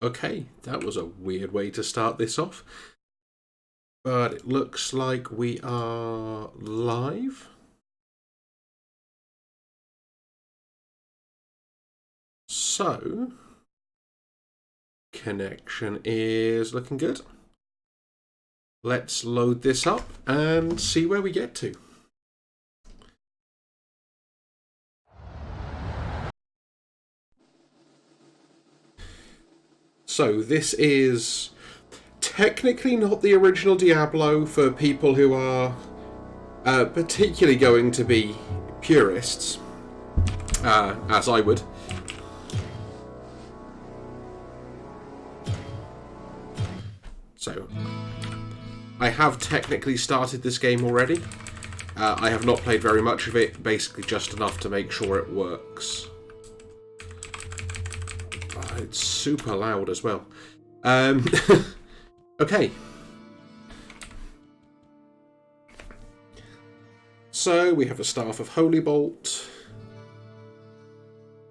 Okay, that was a weird way to start this off. But it looks like we are live. So, connection is looking good. Let's load this up and see where we get to. So this is technically not the original Diablo for people who are particularly going to be purists, as I would. So, I have technically started this game already. I have not played very much of it, basically just enough to make sure it works. It's super loud as well. Okay. So, we have a Staff of Holy Bolt.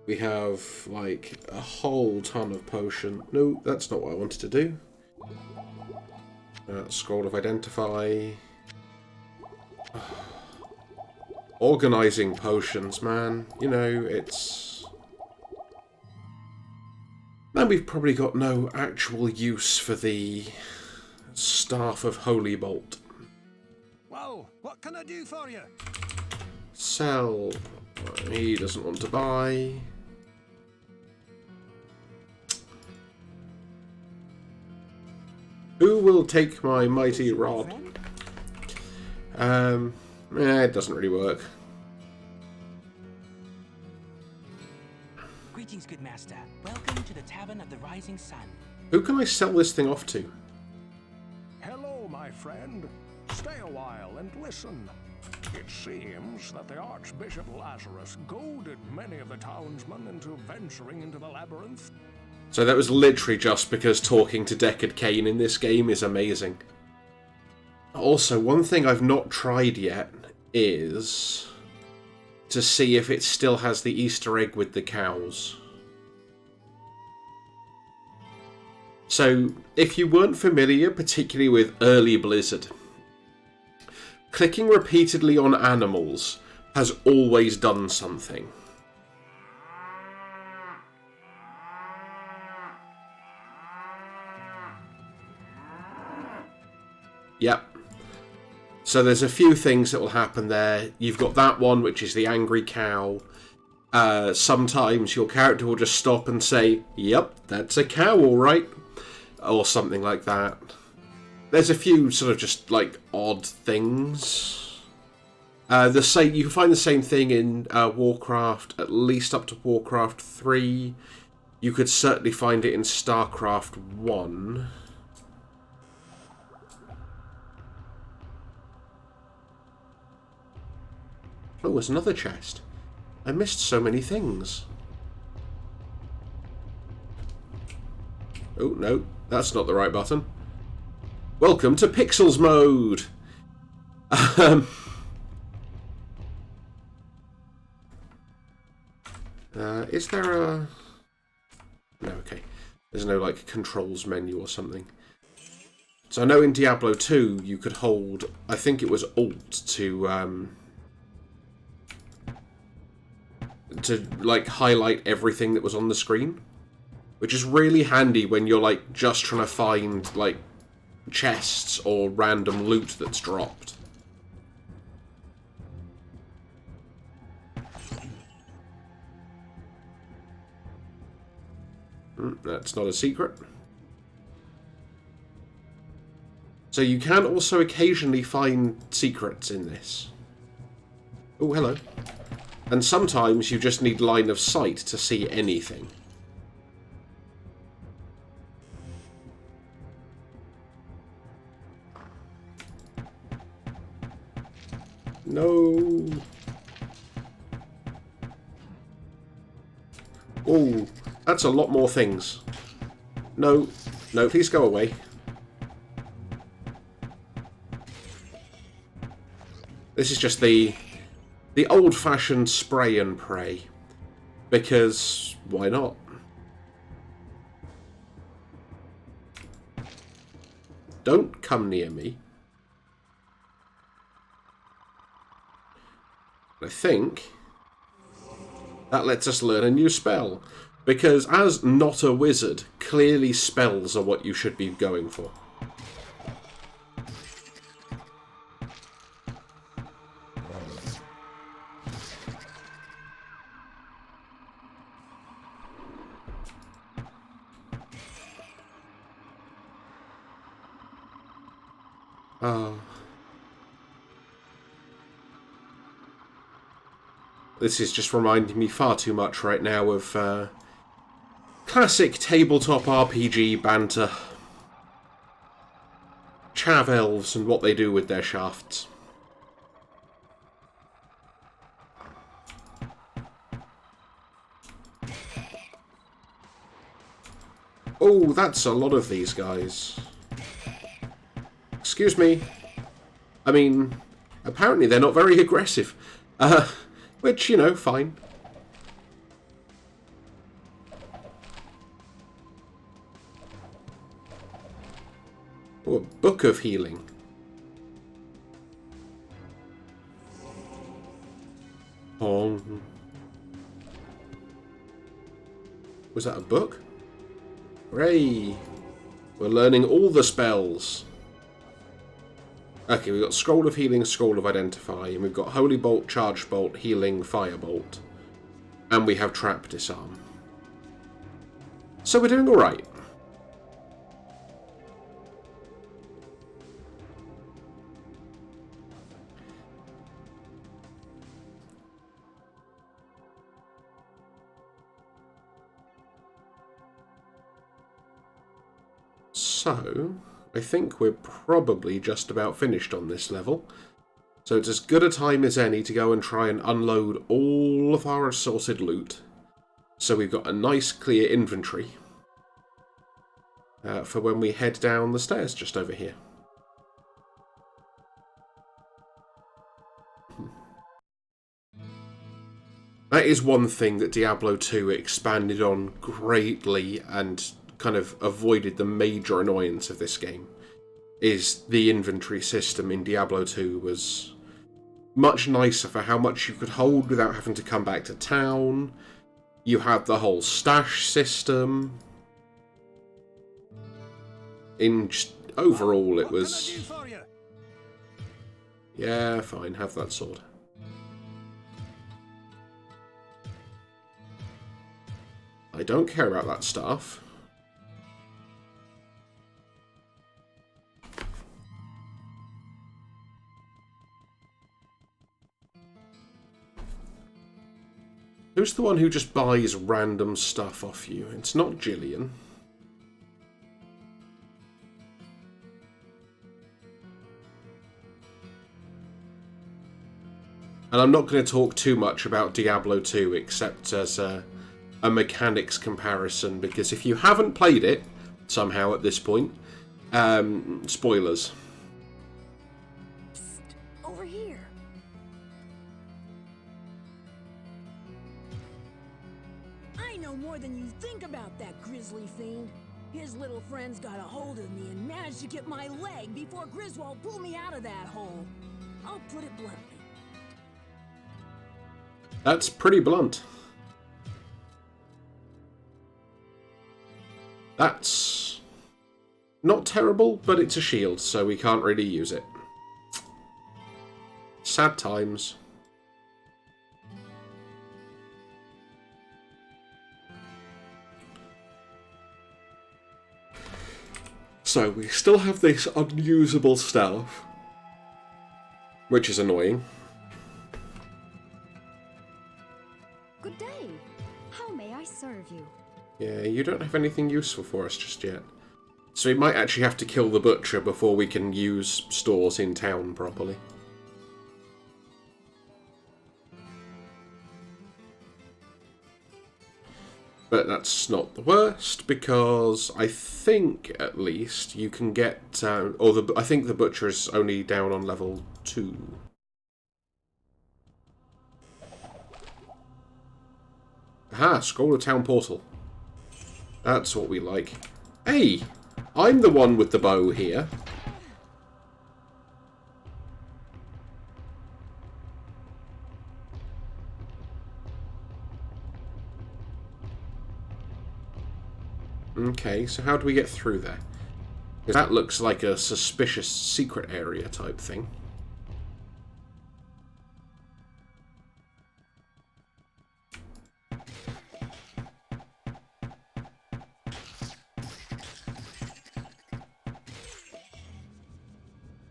We have, like, a whole ton of potion. No, that's not what I wanted to do. Scroll of Identify. Organising potions, man. You know, it's... And we've probably got no actual use for the Staff of Holy Bolt. Well, what can I do for you? Sell. He doesn't want to buy. Who will take my mighty rod? It doesn't really work. Greetings, good master. Welcome to the Tavern of the Rising Sun. Who can I sell this thing off to? Hello, my friend. Stay a while and listen. It seems that the Archbishop Lazarus goaded many of the townsmen into venturing into the labyrinth. So that was literally just because talking to Deckard Cain in this game is amazing. Also, one thing I've not tried yet is to see if it still has the Easter egg with the cows. So, if you weren't familiar, particularly with early Blizzard, clicking repeatedly on animals has always done something. Yep. So there's a few things that will happen there. You've got that one, which is the angry cow. Sometimes your character will just stop and say, "Yep, that's a cow, all right," or something like that. There's a few sort of just like odd things. You can find the same thing in Warcraft, at least up to Warcraft 3. You could certainly find it in StarCraft 1. Oh, there's another chest. I missed so many things. Oh, no. That's not the right button. Welcome to Pixels mode! Is there a... No, okay. There's no, like, controls menu or something. So I know in Diablo 2 you could hold... I think it was Alt to like highlight everything that was on the screen, which is really handy when you're like just trying to find like chests or random loot that's dropped. That's not a secret. So you can also occasionally find secrets in this. Oh, hello. And sometimes you just need line of sight to see anything. No. Oh, that's a lot more things. No, no, please go away. This is just the old-fashioned spray and pray. Because, why not? Don't come near me. I think that lets us learn a new spell. Because as not a wizard, clearly spells are what you should be going for. This is just reminding me far too much right now of classic tabletop RPG banter. Chav elves and what they do with their shafts. Oh, that's a lot of these guys. Excuse me. I mean, apparently they're not very aggressive. Which, you know, fine. Oh, a book of healing. Oh. Was that a book? Hooray! We're learning all the spells. Okay, we've got Scroll of Healing, Scroll of Identify, and we've got Holy Bolt, Charge Bolt, Healing, Firebolt. And we have Trap Disarm. So we're doing alright. So, I think we're probably just about finished on this level. So it's as good a time as any to go and try and unload all of our assorted loot. So we've got a nice clear inventory for when we head down the stairs just over here. That is one thing that Diablo 2 expanded on greatly and kind of avoided the major annoyance of this game. Is the inventory system in Diablo 2 was much nicer for how much you could hold without having to come back to town. You had the whole stash system. In just, overall, it was... Yeah, fine, have that sword. I don't care about that stuff. Who's the one who just buys random stuff off you? It's not Jillian. And I'm not going to talk too much about Diablo 2 except as a mechanics comparison, because if you haven't played it, somehow at this point, spoilers. Psst, over here. I know more than you think about that grisly fiend. His little friends got a hold of me and managed to get my leg before Griswold pulled me out of that hole. I'll put it bluntly. That's pretty blunt. That's not terrible, but it's a shield, so we can't really use it. Sad times. So we still have this unusable stuff, which is annoying. Good day. How may I serve you? Yeah, you don't have anything useful for us just yet. So we might actually have to kill the butcher before we can use stores in town properly. But that's not the worst, because I think, at least, you can get... I think the butcher is only down on level 2. Aha, Scroll of Town Portal. That's what we like. Hey! I'm the one with the bow here. Okay, so how do we get through there? Because that looks like a suspicious secret area type thing.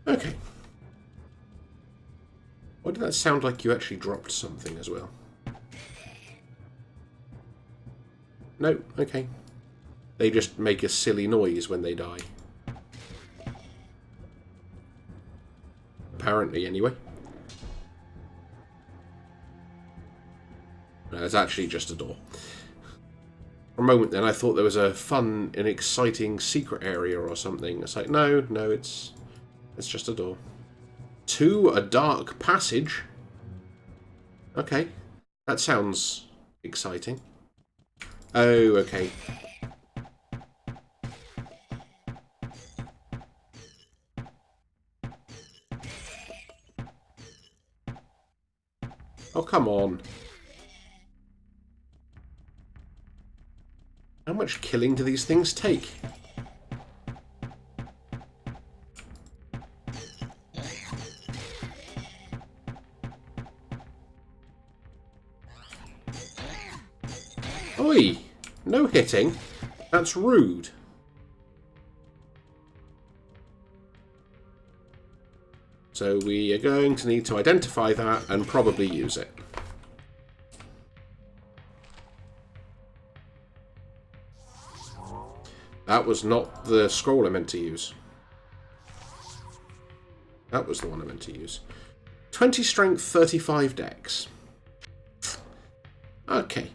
Okay. Why did that sound like you actually dropped something as well? No, okay. They just make a silly noise when they die. Apparently, anyway. No, it's actually just a door. For a moment then, I thought there was a fun and exciting secret area or something. It's like, no, it's just a door. To a dark passage. Okay. That sounds exciting. Oh, okay. Oh, come on. How much killing do these things take? Oi! No hitting. That's rude. So we are going to need to identify that and probably use it. That was not the scroll I meant to use. That was the one I meant to use. 20 strength, 35 dex. Okay.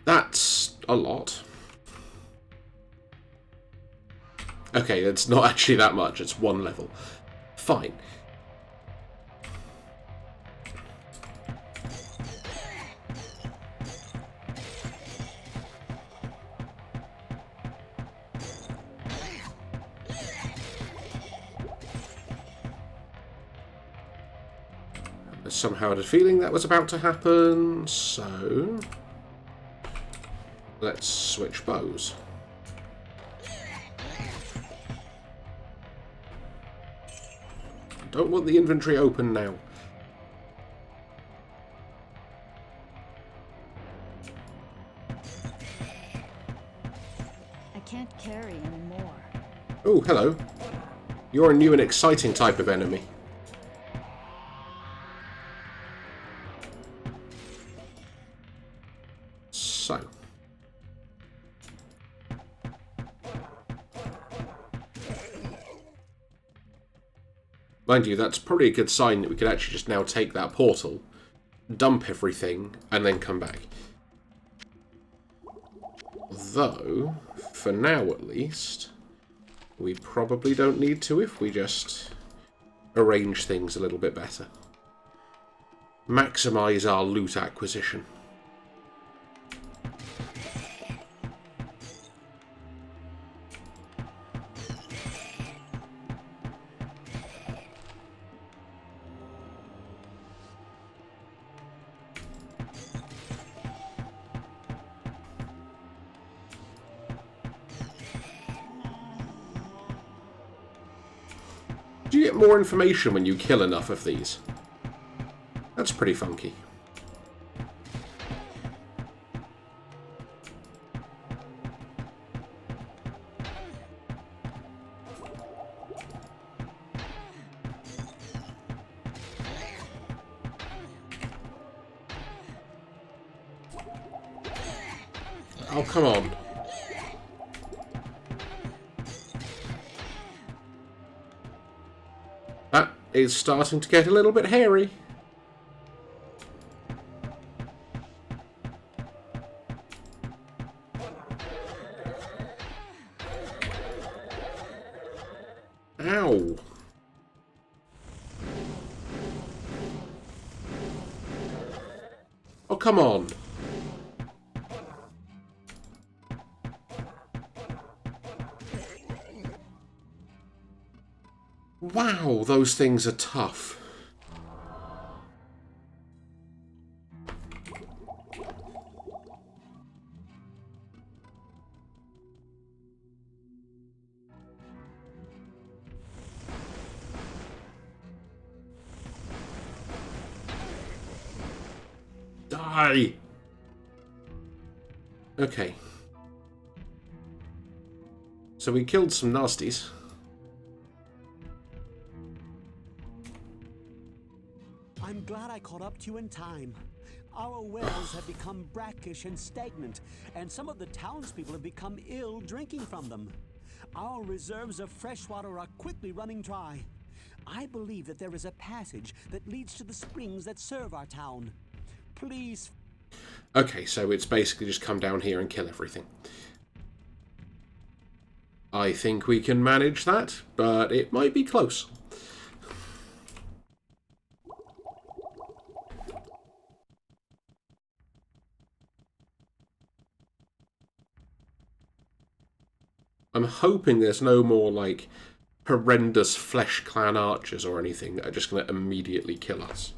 That's a lot. Okay, it's not actually that much. It's one level. Fine. I somehow had a feeling that was about to happen, so let's switch bows. Don't want the inventory open now. I can't carry anymore. Oh, hello. You're a new and exciting type of enemy. So. Mind you, that's probably a good sign that we could actually just now take that portal, dump everything, and then come back. Though, for now at least, we probably don't need to if we just arrange things a little bit better. Maximize our loot acquisition. Do you get more information when you kill enough of these? That's pretty funky. Oh, come on. That is starting to get a little bit hairy. Ow. Oh, come on. Wow, those things are tough. Die! Okay. So we killed some nasties. I'm glad I caught up to you in time. Our wells have become brackish and stagnant, and some of the townspeople have become ill drinking from them. Our reserves of fresh water are quickly running dry. I believe that there is a passage that leads to the springs that serve our town. Please. Okay, so it's basically just come down here and kill everything. I think we can manage that, but it might be close. I'm hoping there's no more, like, horrendous Flesh Clan archers or anything that are just going to immediately kill us.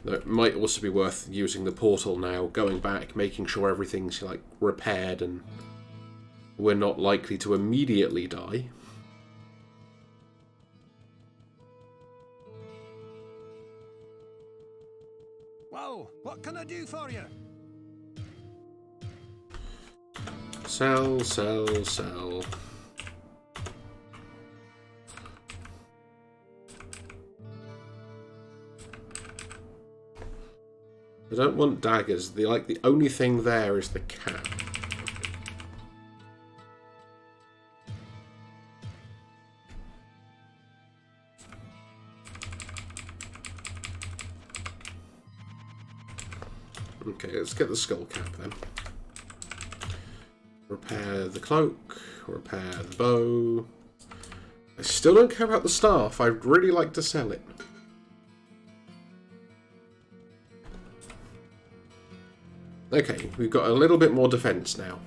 Though it might also be worth using the portal now, going back, making sure everything's, like, repaired and we're not likely to immediately die. Well, what can I do for you? Sell, sell, sell. I don't want daggers. The only thing there is the cap. Okay, let's get the skull cap then. Repair the cloak, repair the bow. I still don't care about the staff. I'd really like to sell it. Okay, we've got a little bit more defense now.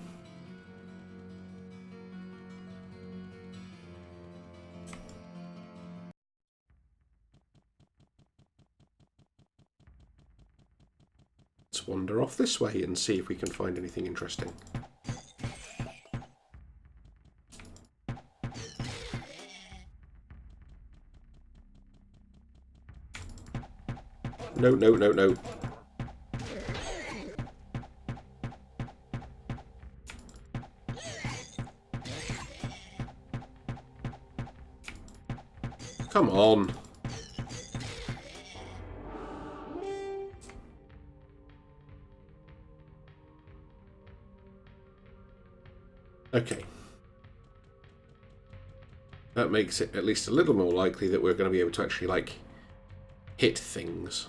Let's wander off this way and see if we can find anything interesting. No, no, no, no. Come on. Okay. That makes it at least a little more likely that we're going to be able to actually, like, hit things.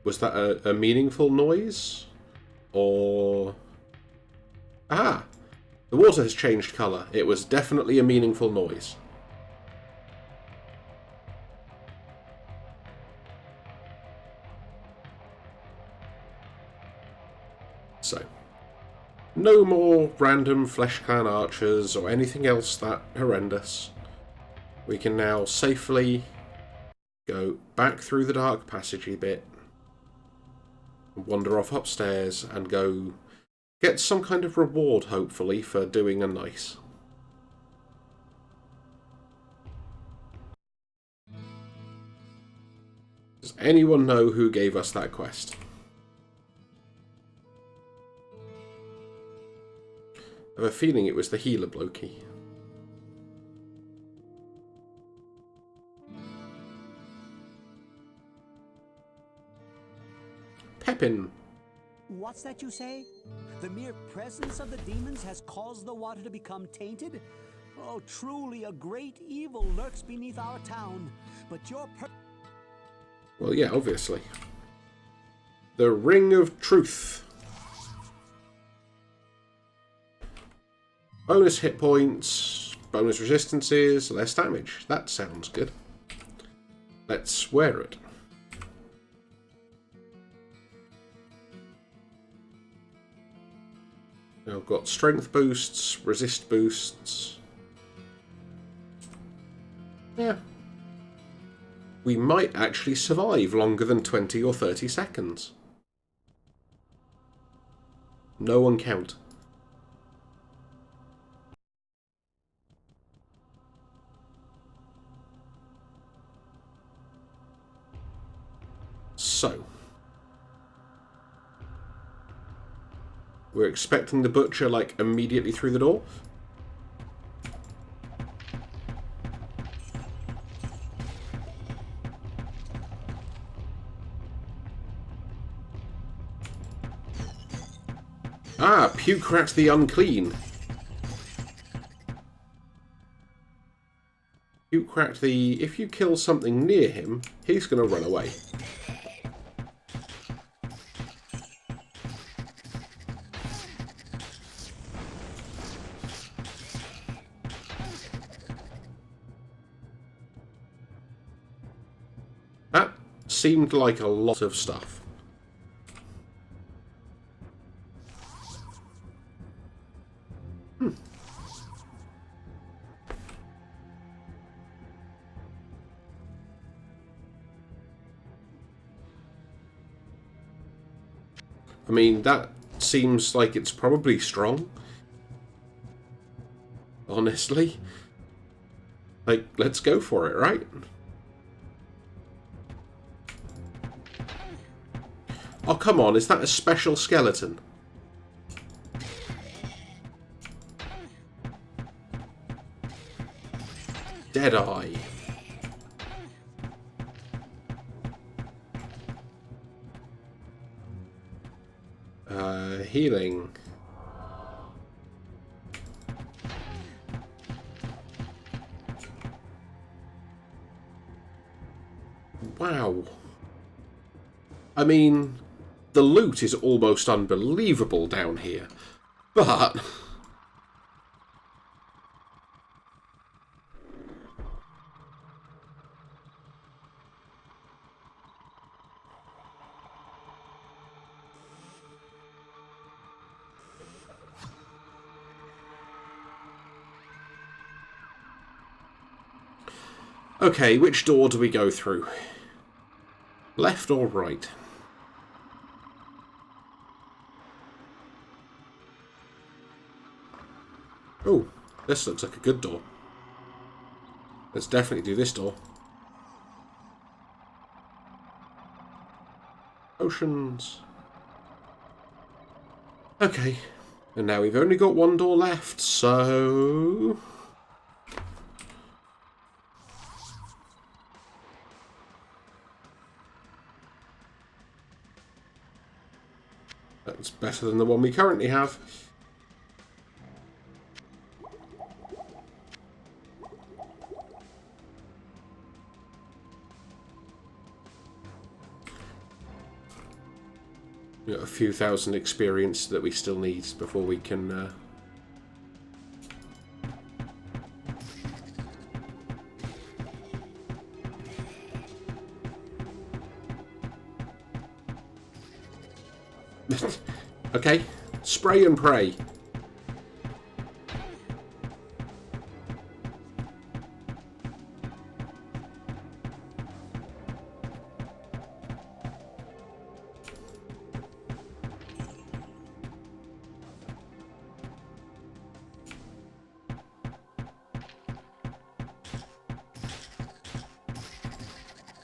Was that a meaningful noise? Or... Aha! The water has changed colour. It was definitely a meaningful noise. So, no more random Flesh Clan archers or anything else that horrendous. We can now safely go back through the dark passagey bit, wander off upstairs and go get some kind of reward, hopefully, for doing a nice. Does anyone know who gave us that quest? I have a feeling it was the healer blokey. Pepin. What's that you say? The mere presence of the demons has caused the water to become tainted? Oh, truly a great evil lurks beneath our town. But your Well, yeah, obviously. The Ring of Truth. Bonus hit points, bonus resistances, less damage. That sounds good. Let's wear it. Now I've got strength boosts, resist boosts. Yeah. We might actually survive longer than 20 or 30 seconds. No one count. So. We're expecting the butcher, like, immediately through the door. Ah, puke rat the unclean. Puke rat the... If you kill something near him, he's going to run away. That seemed like a lot of stuff. I mean, that seems like it's probably strong. Honestly. Like, let's go for it, right? Oh, come on, is that a special skeleton? Deadeye. Healing. Wow. I mean, the loot is almost unbelievable down here, but... Okay, which door do we go through? Left or right? Oh, this looks like a good door. Let's definitely do this door. Potions. Okay. And now we've only got one door left, so... That's better than the one we currently have. We've got a few thousand experience that we still need before we can... Okay, spray and pray.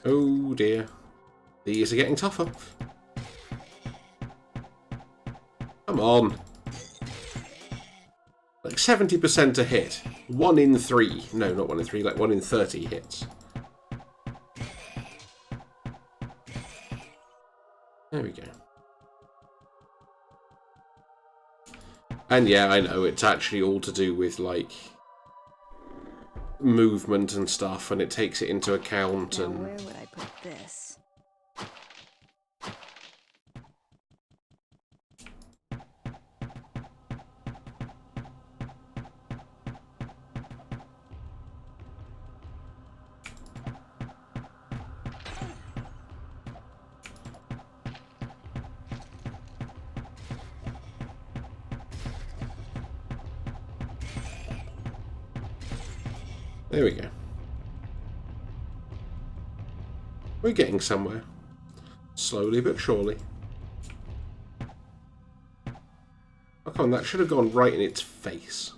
Oh dear. These are getting tougher. Come on. Like 70% a hit. 1 in 3. No, not 1 in 3, like 1 in 30 hits. There we go. And yeah, I know, it's actually all to do with, like, movement and stuff, and it takes it into account. Now, And where would I put this? there we go. We're getting somewhere. Slowly but surely. Oh, come on, that should have gone right in its face.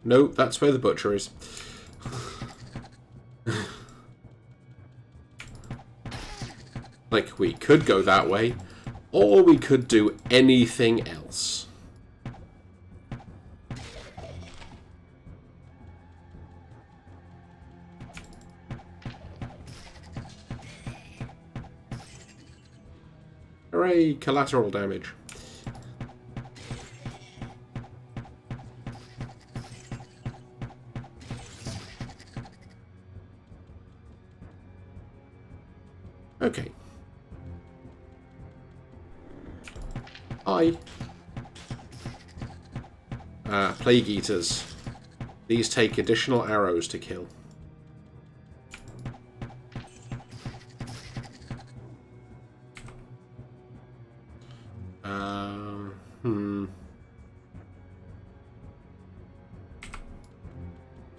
No, that's where the butcher is. Like, we could go that way, or we could do anything else. Hooray, collateral damage. Okay. Hi. Plague Eaters. These take additional arrows to kill.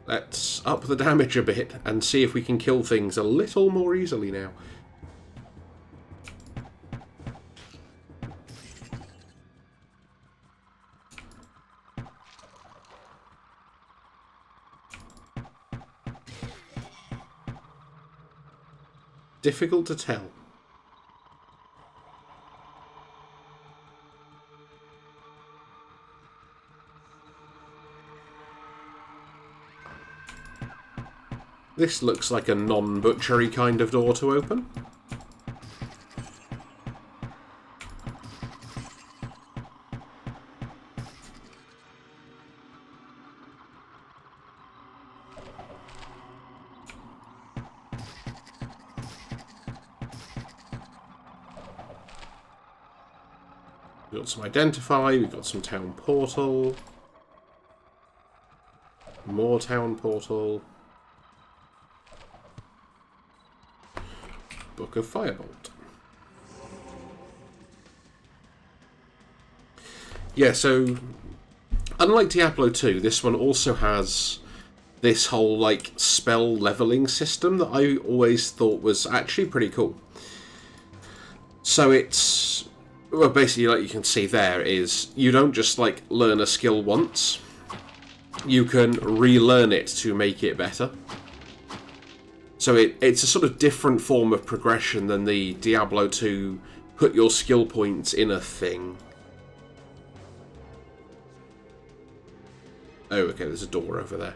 Let's up the damage a bit and see if we can kill things a little more easily now. Difficult to tell. This looks like a non-butchery kind of door to open. We've got some identify, we've got some town portal. More town portal. Book of Firebolt. Yeah, so unlike Diablo 2, this one also has this whole like spell leveling system that I always thought was actually pretty cool. So it's, well, basically, like you can see there, is you don't just like learn a skill once. You can relearn it to make it better. So it's a sort of different form of progression than the Diablo 2 put your skill points in a thing. Oh, okay, there's a door over there.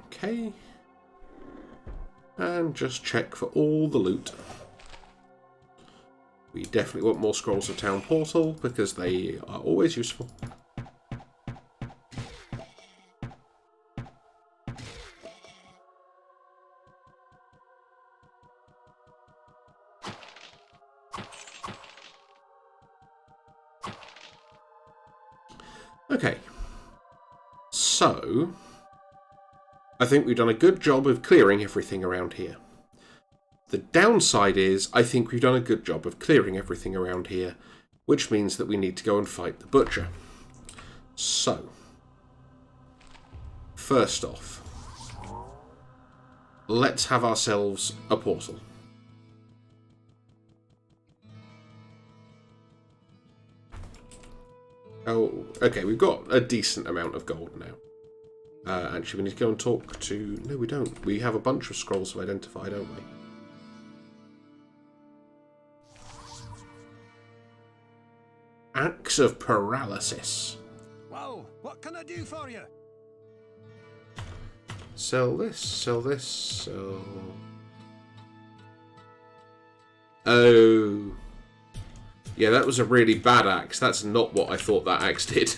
Okay. And just check for all the loot. We definitely want more scrolls of town portal because they are always useful. Okay. So I think we've done a good job of clearing everything around here. The downside is, I think we've done a good job of clearing everything around here, which means that we need to go and fight the butcher. So, first off, let's have ourselves a portal. Oh, okay, we've got a decent amount of gold now. Actually, we need to go and talk to... No, we don't. We have a bunch of scrolls to identify, don't we? Axe of Paralysis. Well, what can I do for you? Sell this, sell this, sell... Oh. Yeah, that was a really bad axe. That's not what I thought that axe did.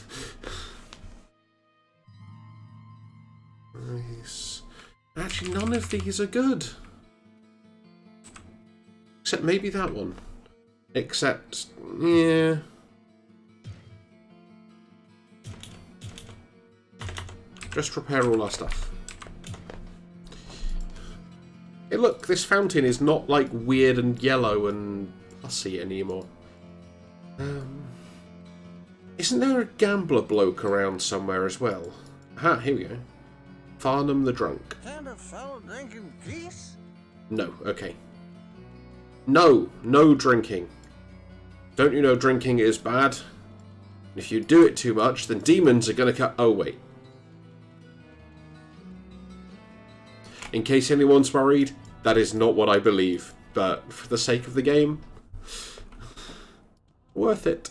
Nice. Actually, none of these are good. Except maybe that one. Except, yeah. Just repair all our stuff. Hey look, this fountain is not like weird and yellow and pussy anymore. Isn't there a gambler bloke around somewhere as well? Aha, here we go. Farnham the Drunk. Can't a fellow drink in peace? No, okay. No, no drinking. Don't you know drinking is bad? If you do it too much, then demons are gonna cut. Oh, wait. In case anyone's worried, that is not what I believe. But for the sake of the game, worth it.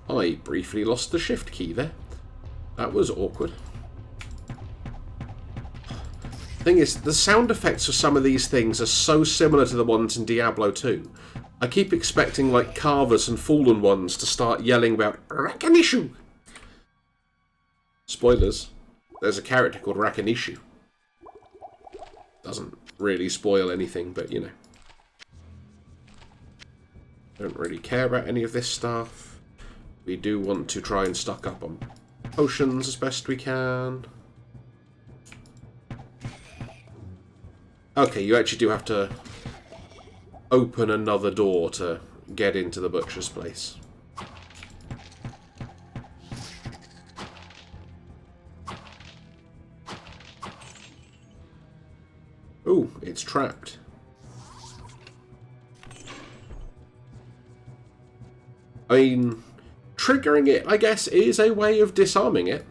I briefly lost the shift key there. That was awkward. Thing is, the sound effects for some of these things are so similar to the ones in Diablo 2. I keep expecting, like, Carvers and Fallen Ones to start yelling about Rakanishu. Spoilers. There's a character called Rakanishu. Doesn't really spoil anything, but, you know. Don't really care about any of this stuff. We do want to try and stock up on potions as best we can. Okay, you actually do have to open another door to get into the butcher's place. Ooh, it's trapped. I mean, triggering it, I guess, is a way of disarming it.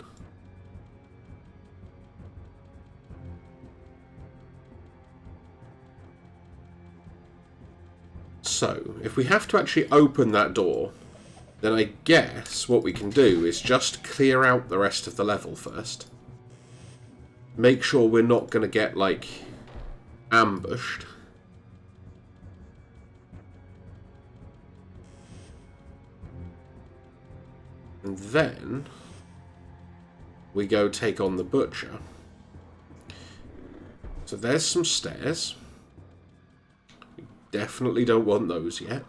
So, if we have to actually open that door, then I guess what we can do is just clear out the rest of the level first. Make sure we're not going to get, like, ambushed. And then we go take on the butcher. So there's some stairs. We definitely don't want those yet.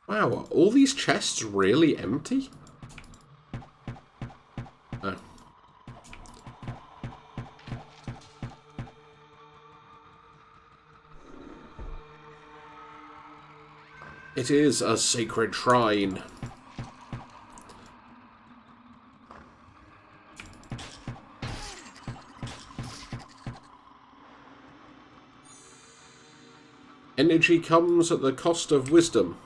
Wow, are all these chests really empty? Oh. It is a sacred shrine. Energy comes at the cost of wisdom.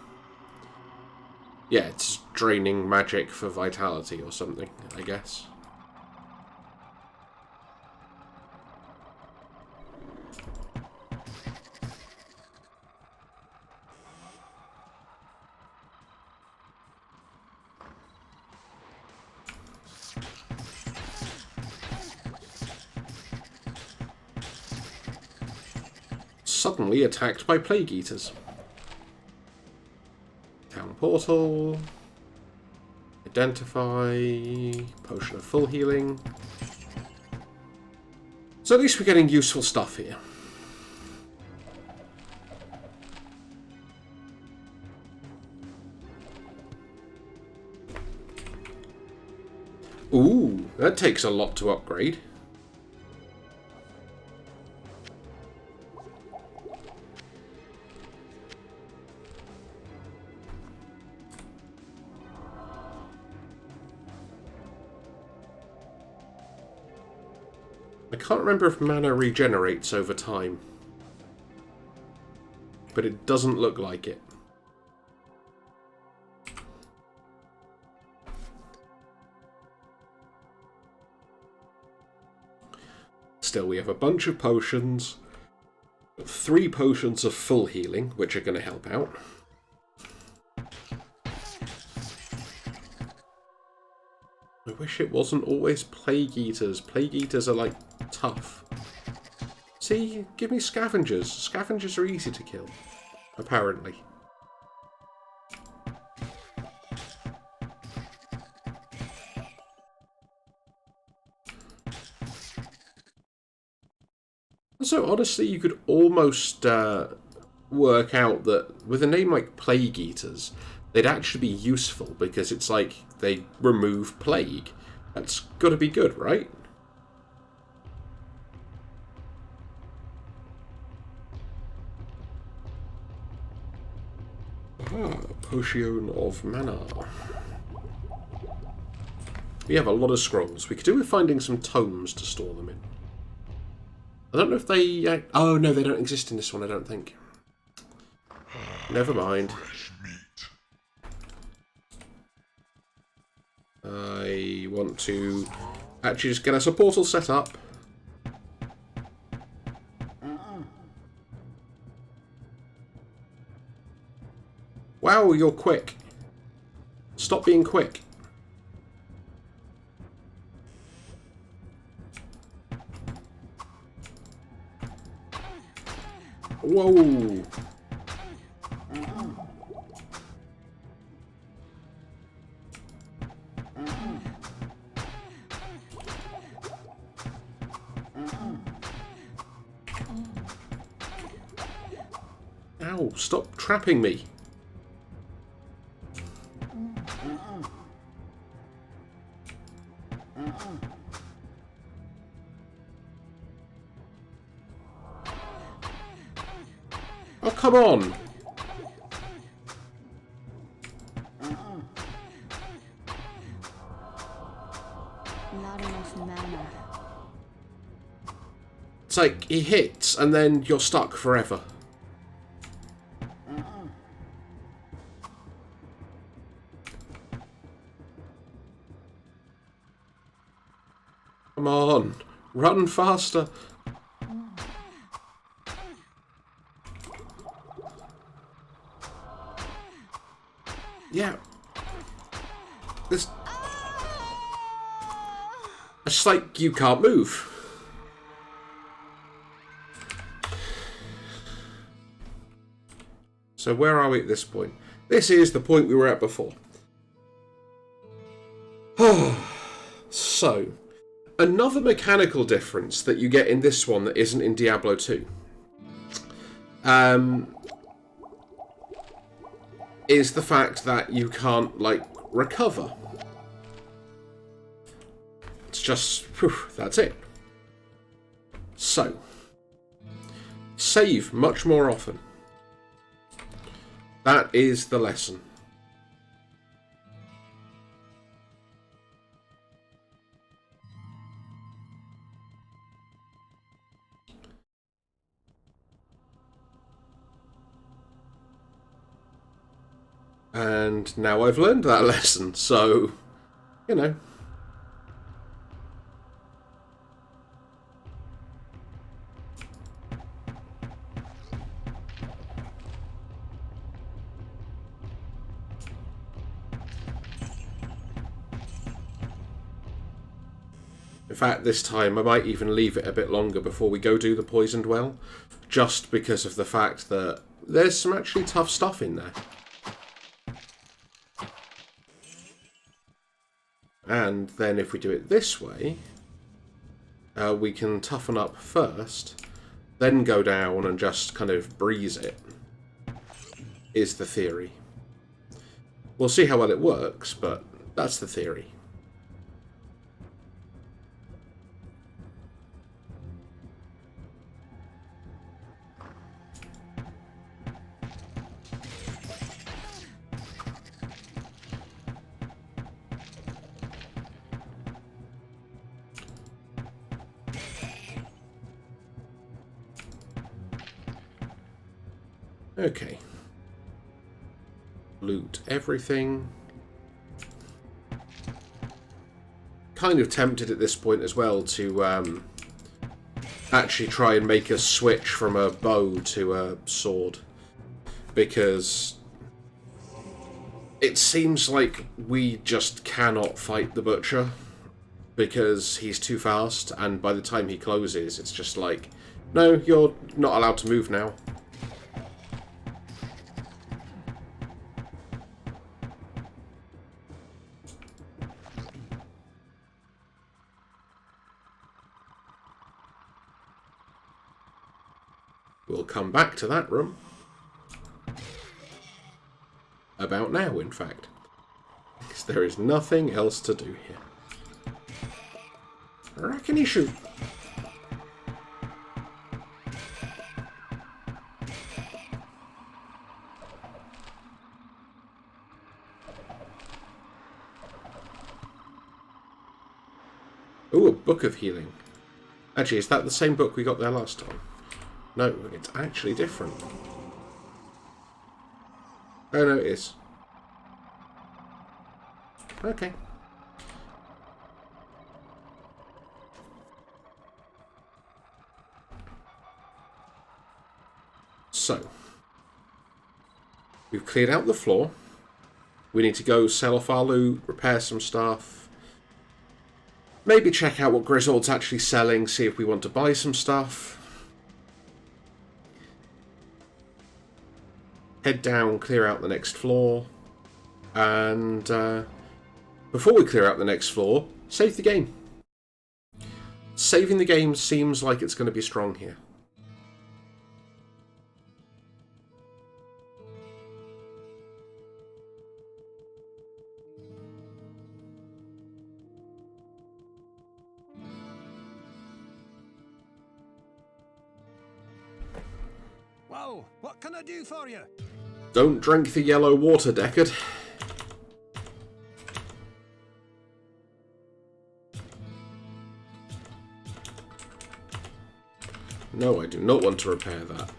Yeah, it's draining magic for vitality or something, I guess. Suddenly attacked by plague eaters. Town portal. Identify. Potion of full healing. So at least we're getting useful stuff here. Ooh, that takes a lot to upgrade. I can't remember if mana regenerates over time, but it doesn't look like it. Still, we have a bunch of potions, 3 potions of full healing, which are going to help out. I wish it wasn't always plague eaters. Plague eaters are, like, tough. See, give me scavengers. Scavengers are easy to kill, apparently. So, honestly, you could almost work out that with a name like Plague Eaters, they'd actually be useful, because it's like they remove plague. That's got to be good, right? Potion of Mana. We have a lot of scrolls. We could do with finding some tomes to store them in. I don't know if they... oh, no, they don't exist in this one, I don't think. Never mind. I want to actually just get us a portal set up. Wow, you're quick. Stop being quick. Whoa. Ow, stop trapping me. Oh, come on! Not enough mana. It's like he hits and then you're stuck forever. Come on, run faster. Yeah. It's just like you can't move. So where are we at this point? This is the point we were at before. So, another mechanical difference that you get in this one that isn't in Diablo 2 is the fact that you can't, like, recover. It's just, whew, that's it. So, save much more often. That is the lesson. And now I've learned that lesson, so, you know. In fact, this time I might even leave it a bit longer before we go do the Poisoned Well, just because of the fact that there's some actually tough stuff in there. And then if we do it this way, we can toughen up first, then go down and just kind of breeze it, is the theory. We'll see how well it works, but that's the theory. Okay. Loot everything. Kind of tempted at this point as well to actually try and make a switch from a bow to a sword. Because it seems like we just cannot fight the Butcher. Because he's too fast, and by the time he closes, it's just like, no, you're not allowed to move now. We'll come back to that room. about now, in fact. Because there is nothing else to do here. Rackety shoot. Ooh, a book of healing. Actually, is that the same book we got there last time? No, it's actually different. Oh no, it is. Okay. So, we've cleared out the floor. We need to go sell off our loot, repair some stuff. Maybe check out what Griswold's actually selling, see if we want to buy some stuff. Head down, clear out the next floor. And before we clear out the next floor, save the game. Saving the game seems like it's going to be strong here. Well, what can I do for you? Don't drink the yellow water, Deckard. No, I do not want to repair that.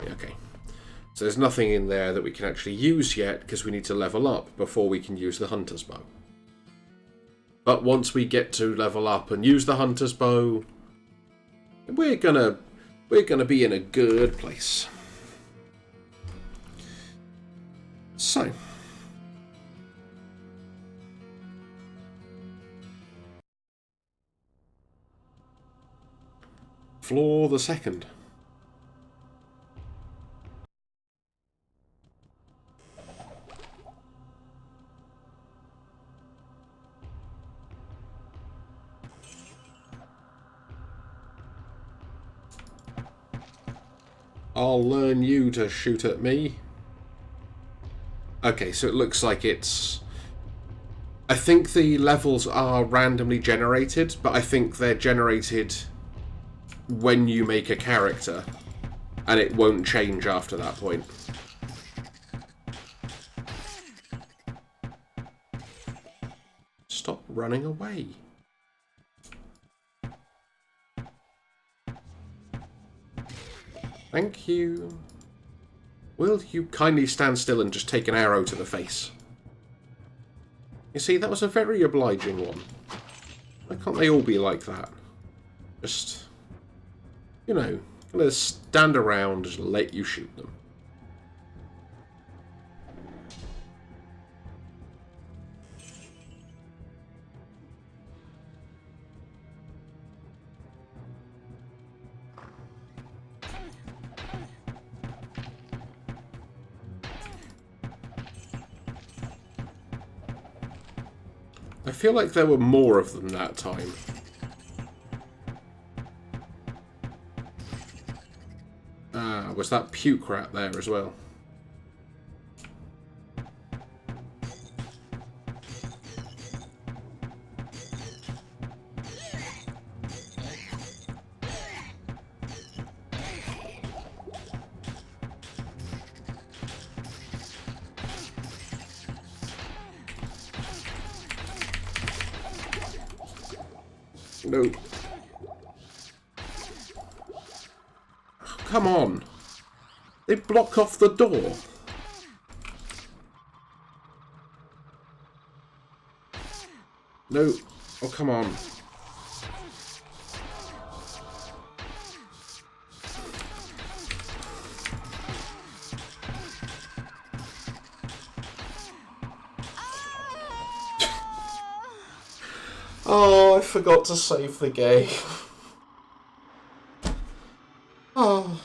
Okay. So there's nothing in there that we can actually use yet, because we need to level up before we can use the hunter's bow. But once we get to level up and use the hunter's bow, we're gonna be in a good place. So, floor the second. I'll learn you to shoot at me. Okay, so it looks like it's... I think the levels are randomly generated, but I think they're generated when you make a character, and it won't change after that point. Stop running away. Thank you. Will you kindly stand still and just take an arrow to the face? You see, that was a very obliging one. Why can't they all be like that? Just, you know, gonna stand around and let you shoot them. I feel like there were more of them that time. Ah, was that puke rat there as well? No. Come on. They block off the door. No. Oh, come on. Oh, I forgot to save the game. Oh.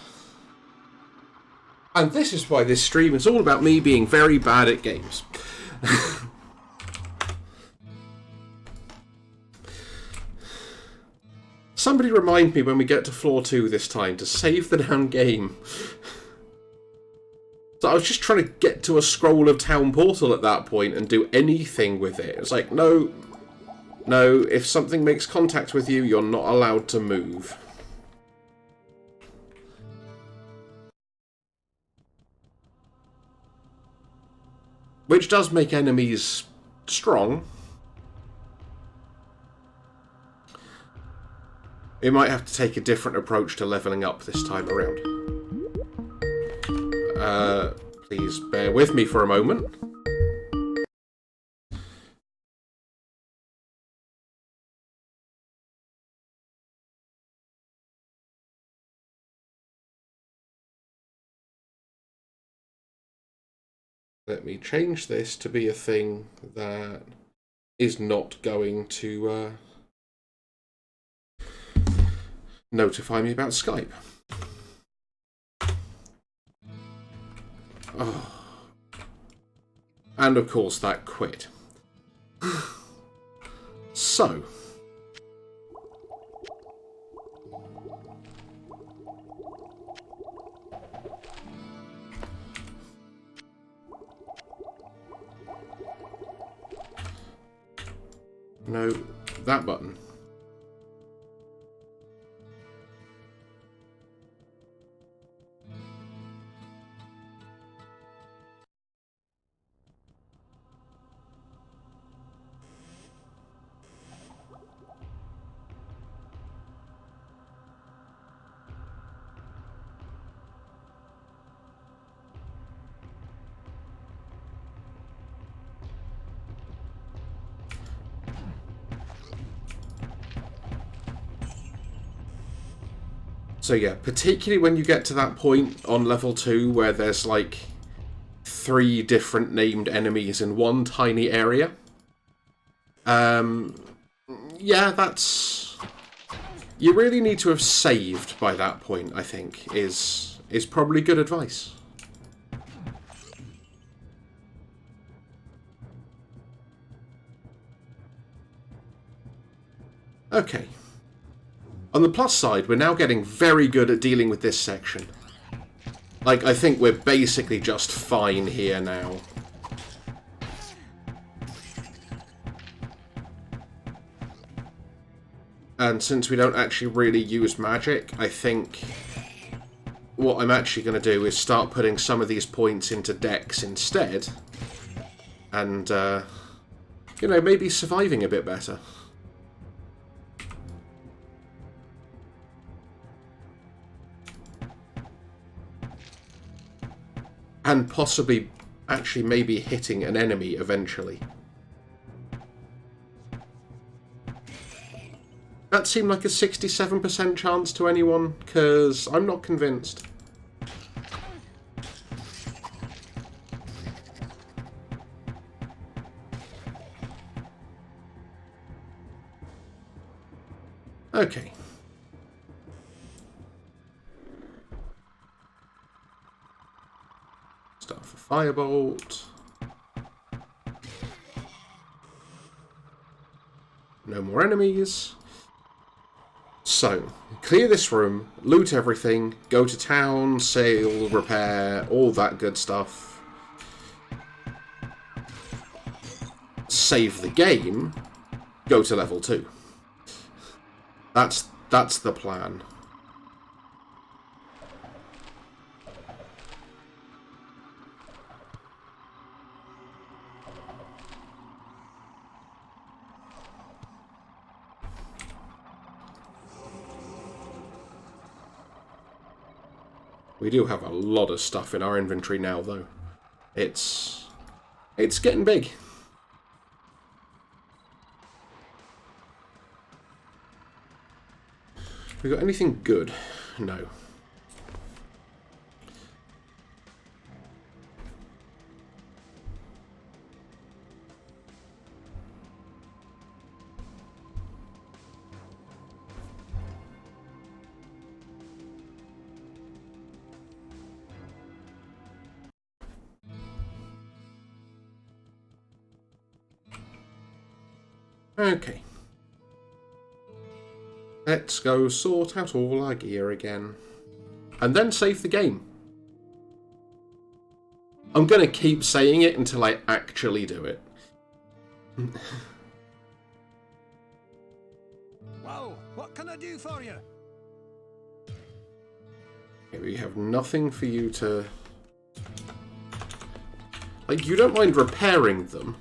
And this is why this stream is all about me being very bad at games. somebody remind me when we get to floor 2 this time to save the damn game. So I was just trying to get to a scroll of Town Portal at that point and do anything with it. It's like, no, if something makes contact with you, you're not allowed to move. Which does make enemies strong. We might have to take a different approach to leveling up this time around. Please bear with me for a moment. Let me change this to be a thing that is not going to notify me about Skype. Oh. And of course that quit. So. No, that button. So yeah, particularly when you get to that point on level 2 where there's like 3 different named enemies in one tiny area. Yeah, that's... You really need to have saved by that point, I think, is probably good advice. Okay. On the plus side, we're now getting very good at dealing with this section. Like, I think we're basically just fine here now. And since we don't actually really use magic, I think what I'm actually going to do is start putting some of these points into Dex instead. And, you know, maybe surviving a bit better. And possibly, actually, maybe hitting an enemy eventually. That seemed like a 67% chance to anyone, because I'm not convinced. Okay. Start for Firebolt. No more enemies. So, clear this room, loot everything, go to town, sale, repair, all that good stuff. Save the game, go to level 2. That's the plan. We do have a lot of stuff in our inventory now, though. It's getting big. We got anything good? No. Okay. Let's go sort out all our gear again. And then save the game. I'm going to keep saying it until I actually do it. Well, what can I do for you? Okay, we have nothing for you to... Like, you don't mind repairing them?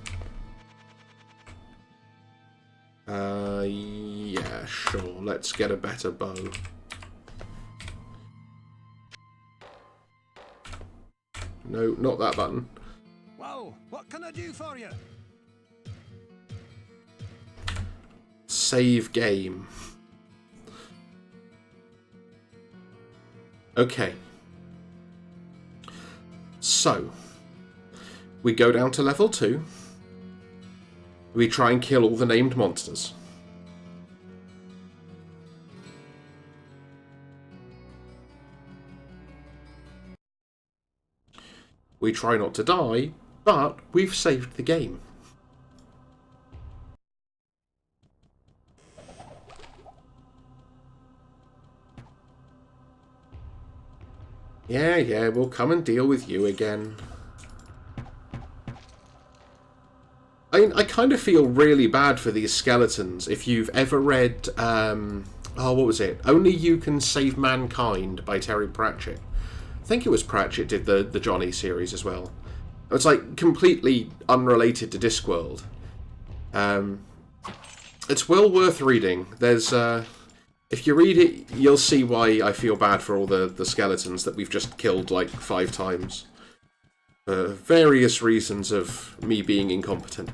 Yeah, sure. Let's get a better bow. No, not that button. Well, what can I do for you? Save game. Okay. So, we go down to level 2. We try and kill all the named monsters. We try not to die, but we've saved the game. Yeah, we'll come and deal with you again. I kind of feel really bad for these skeletons. If you've ever read, what was it? Only You Can Save Mankind by Terry Pratchett. I think it was Pratchett did the Johnny series as well. It's like completely unrelated to Discworld. It's well worth reading. There's, if you read it, you'll see why I feel bad for all the skeletons that we've just killed like 5 times. For various reasons of me being incompetent.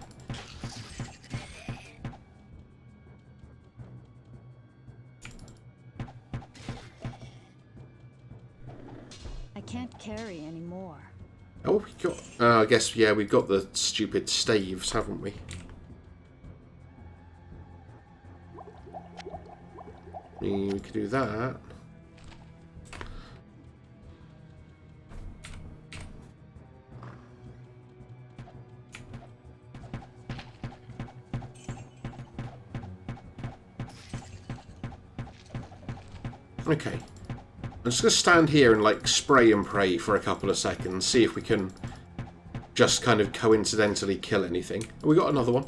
I can't carry anymore. Oh, we got... I guess, yeah, we've got the stupid staves, haven't we? We could do that. Okay. I'm just going to stand here and, like, spray and pray for a couple of seconds, see if we can just kind of coincidentally kill anything. Oh, we got another one.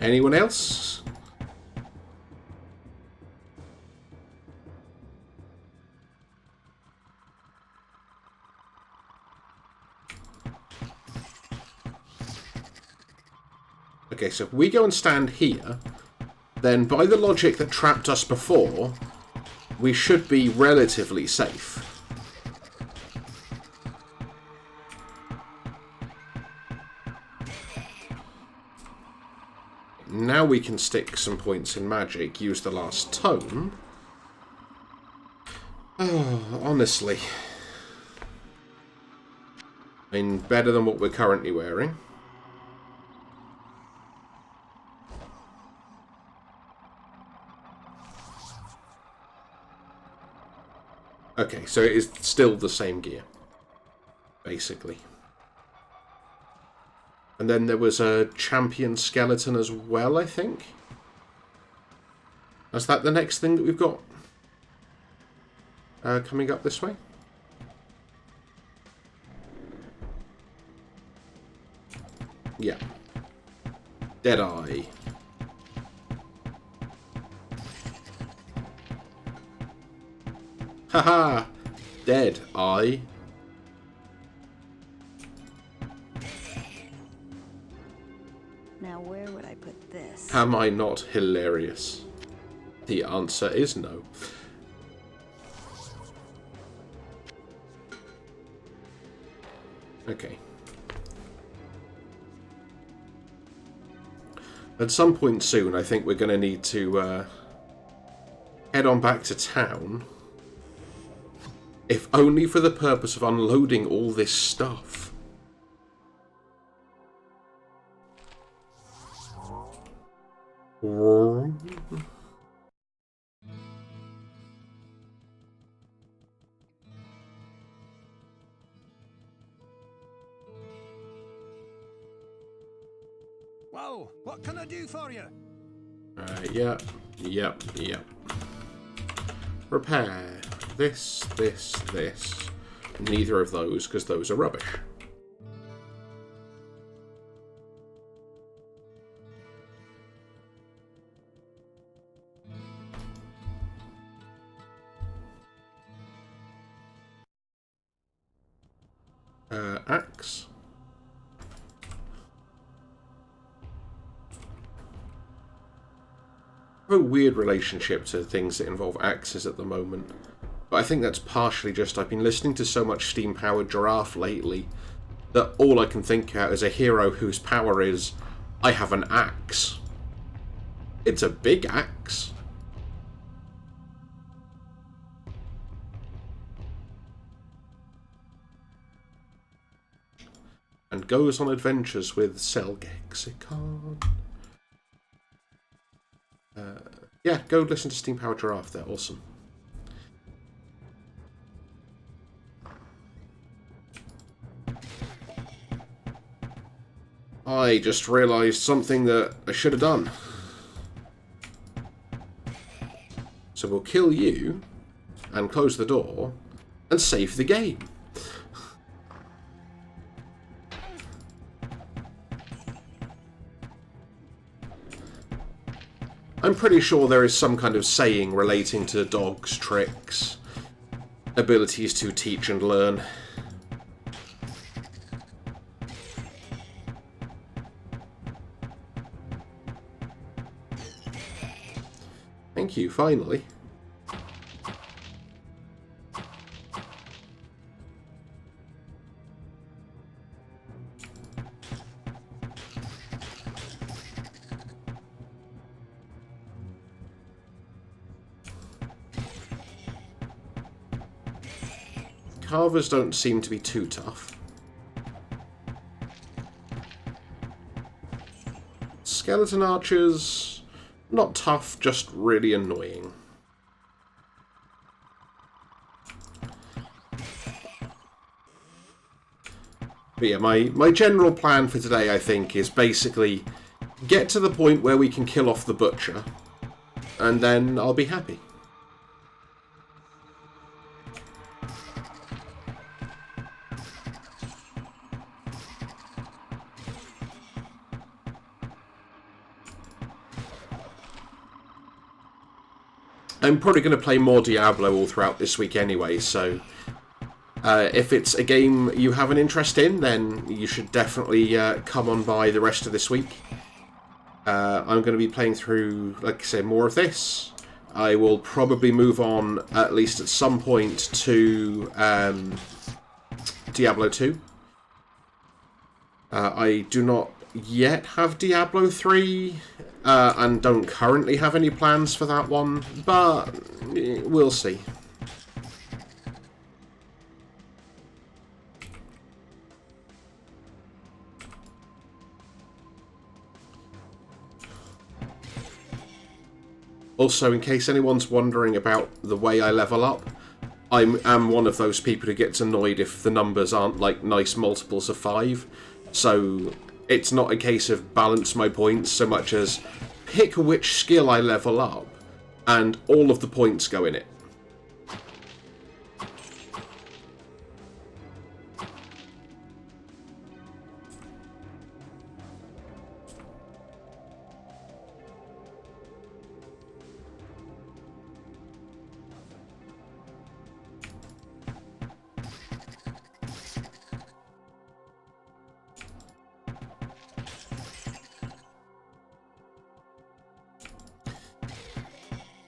Anyone else? Okay, so if we go and stand here, then by the logic that trapped us before, we should be relatively safe. Now we can stick some points in magic, use the last tome. Oh, honestly. I mean, better than what we're currently wearing. Okay, so it is still the same gear, basically. And then there was a champion skeleton as well, I think. Is that the next thing that we've got coming up this way? Yeah. Deadeye. Haha! Dead eye. Now where would I put this? Am I not hilarious? The answer is no. Okay. At some point soon, I think we're going to need to head on back to town. If only for the purpose of unloading all this stuff. Well, what can I do for you? Yep. Repair. This. Neither of those, because those are rubbish. Axe. I have a weird relationship to things that involve axes at the moment. But I think that's partially just I've been listening to so much steam-powered giraffe lately that all I can think about is a hero whose power is, I have an axe. It's a big axe. And goes on adventures with Selgexicon. Yeah, go listen to Steam Powered Giraffe, they're awesome. I just realised something that I should have done. So we'll kill you, and close the door, and save the game. I'm pretty sure there is some kind of saying relating to dogs' tricks, abilities to teach and learn. Thank you, finally. Carvers don't seem to be too tough. Skeleton archers, not tough, just really annoying. But yeah, my general plan for today, I think, is basically get to the point where we can kill off the butcher, and then I'll be happy. I'm probably going to play more Diablo all throughout this week anyway, so if it's a game you have an interest in, then you should definitely come on by the rest of this week. I'm going to be playing through, like I said, more of this. I will probably move on, at least at some point, to Diablo 2. I do not yet have Diablo 3, and don't currently have any plans for that one, but we'll see. Also, in case anyone's wondering about the way I level up, I am one of those people who gets annoyed if the numbers aren't like nice multiples of 5. So it's not a case of balance my points so much as pick which skill I level up, and all of the points go in it.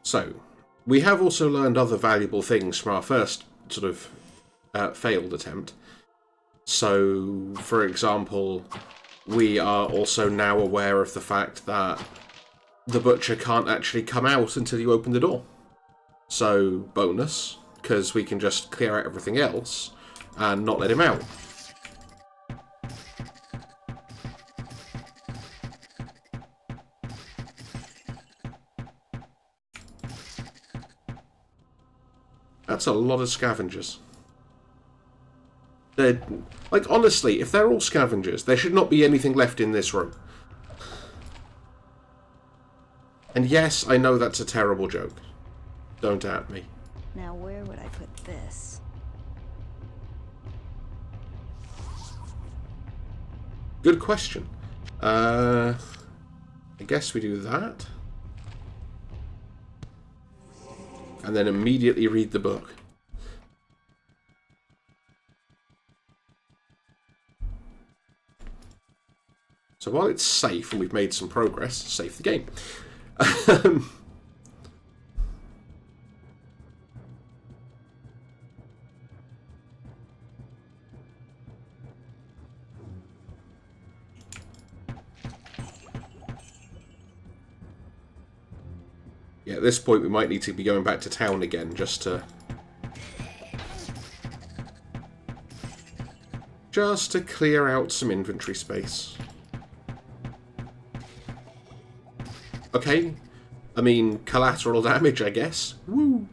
So, we have also learned other valuable things from our first sort of failed attempt. So, for example, we are also now aware of the fact that the butcher can't actually come out until you open the door. So, bonus, because we can just clear out everything else and not let him out. That's a lot of scavengers. They're, like, honestly, if they're all scavengers, there should not be anything left in this room. And yes, I know that's a terrible joke. Don't at me. Now where would I put this? Good question. I guess we do that. And then immediately read the book. So while it's safe and we've made some progress, save the game. Yeah, at this point we might need to be going back to town again just to clear out some inventory space. Okay, I mean, collateral damage, I guess. Woo!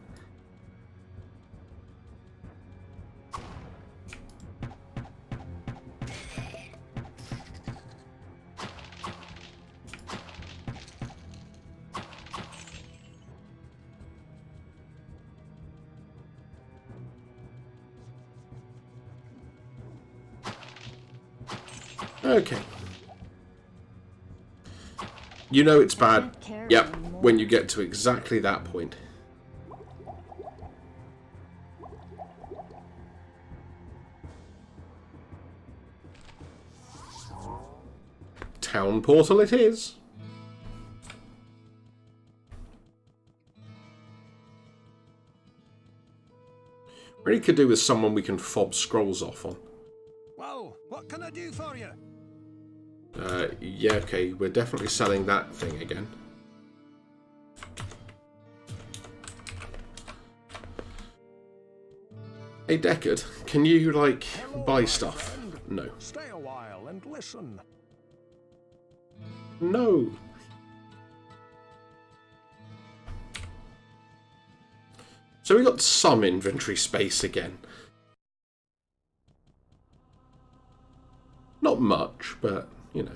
Okay. You know it's bad. Yep, when you get to exactly that point. Town portal it is. Really could do with someone we can fob scrolls off on. Well, what can I do for you? Yeah, okay, we're definitely selling that thing again. Hey Deckard, can you, like, buy stuff? No. Stay a while and listen. No! So we got some inventory space again. Not much, but, you know.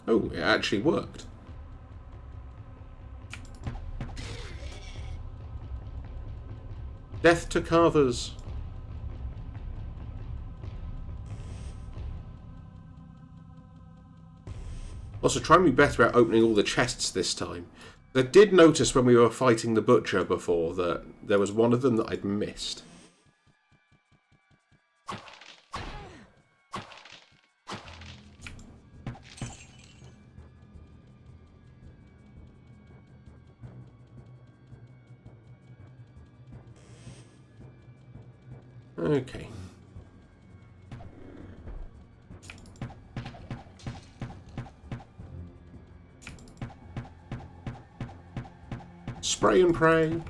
Oh, it actually worked. Death to carvers. Also, try and be better at opening all the chests this time. I did notice when we were fighting the butcher before that there was one of them that I'd missed. Okay. Spray and pray.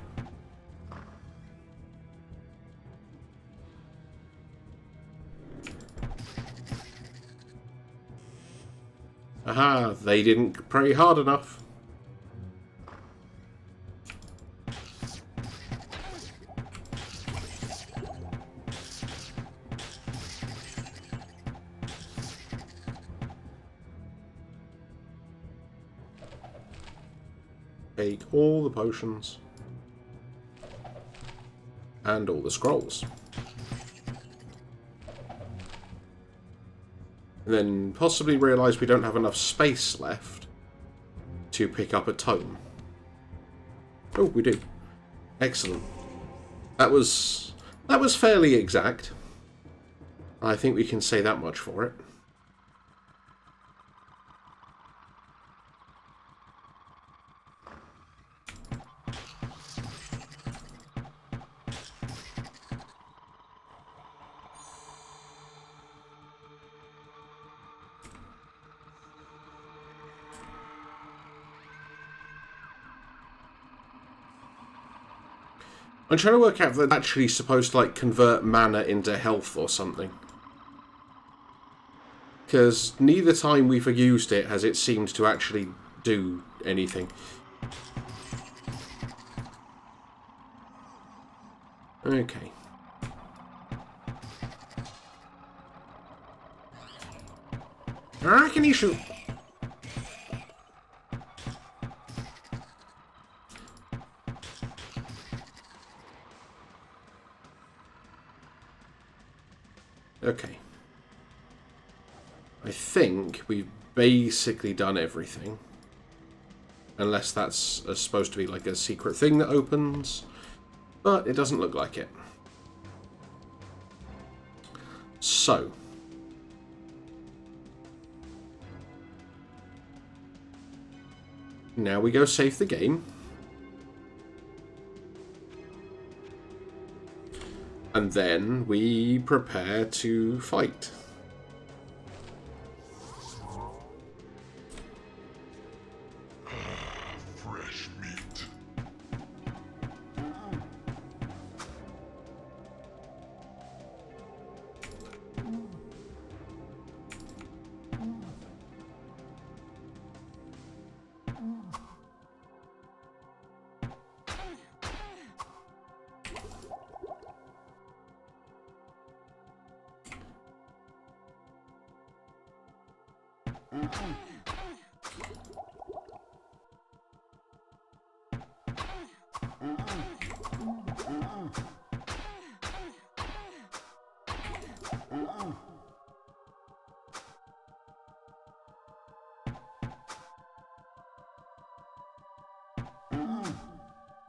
Aha, they didn't pray hard enough. Take all the potions. And all the scrolls. And then possibly realise we don't have enough space left to pick up a tome. Oh, we do. Excellent. That was fairly exact. I think we can say that much for it. I'm trying to work out if they're actually supposed to, like, convert mana into health or something. because neither time we've used it has it seemed to actually do anything. Okay. Ah, can you shoot? Okay. I think we've basically done everything. Unless that's supposed to be like a secret thing that opens. But it doesn't look like it. So. Now we go save the game. And then we prepare to fight. Fresh meat.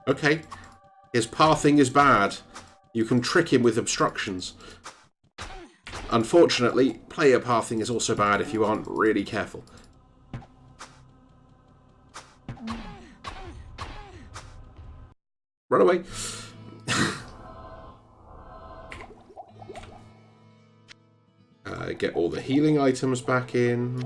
Okay. His pathing is bad. You can trick him with obstructions. Unfortunately, player pathing is also bad if you aren't really careful. Run away. Get all the healing items back in.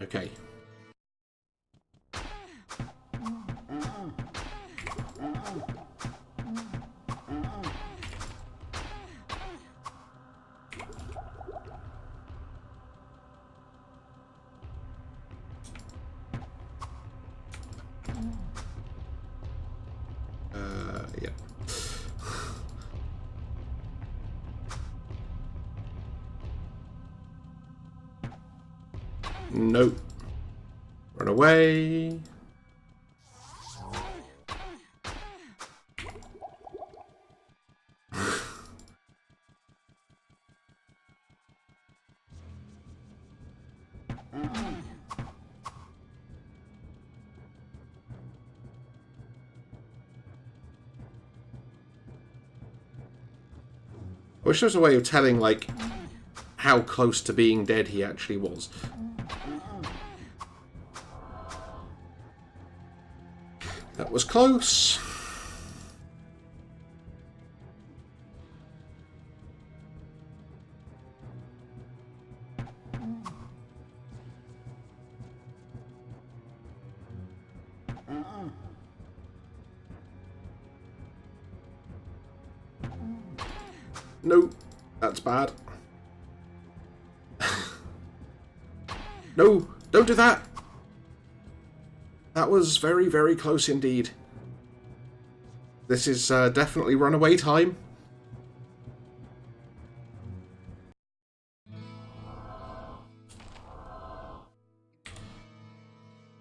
Okay. Yeah. Nope. Run away. I wish there was a way of telling, like, how close to being dead he actually was. That was close. No, that's bad. No, don't do that. That was very, very close indeed. This is definitely runaway time.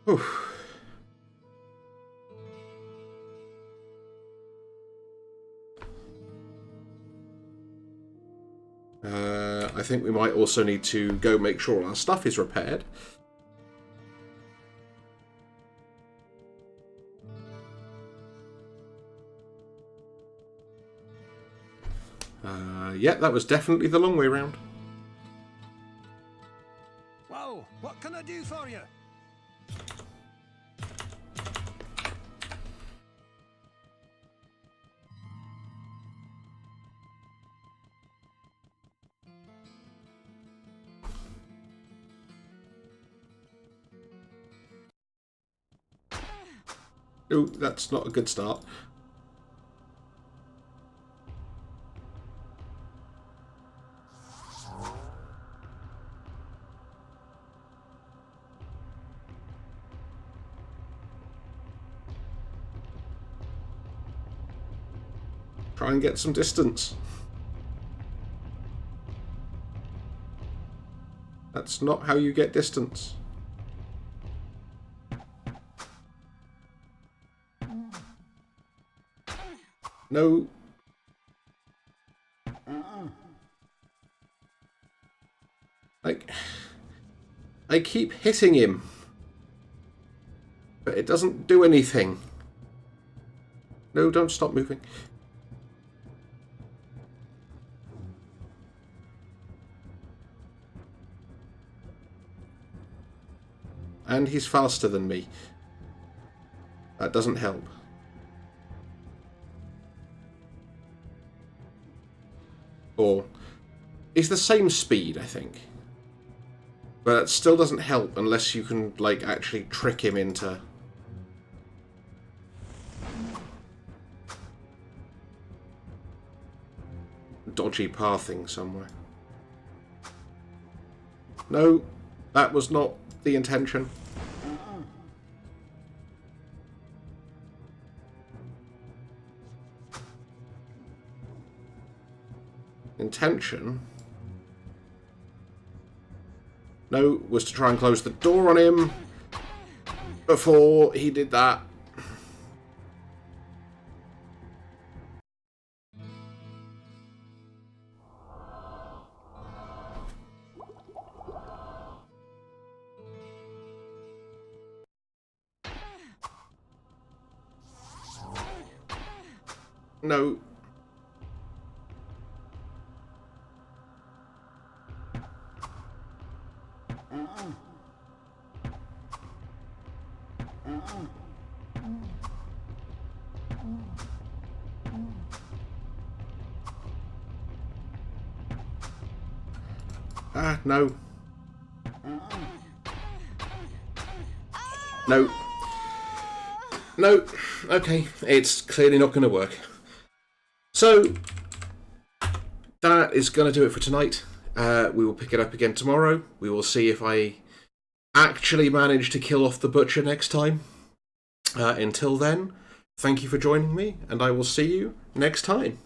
Whew. I think we might also need to go make sure all our stuff is repaired. Yeah, that was definitely the long way round. Well, what can I do for you? Oh, that's not a good start. Try and get some distance. That's not how you get distance. No. Like, I keep hitting him, but it doesn't do anything. No, don't stop moving. And he's faster than me. That doesn't help. Or he's the same speed, I think. But it still doesn't help unless you can, like, actually trick him into... dodgy pathing somewhere. No, that was not the intention. Intention? No, was to try and close the door on him before he did that. No. Ah, no. No. No. Okay, it's clearly not going to work. So, that is going to do it for tonight. We will pick it up again tomorrow. We will see if I actually manage to kill off the butcher next time. Until then, thank you for joining me, and I will see you next time.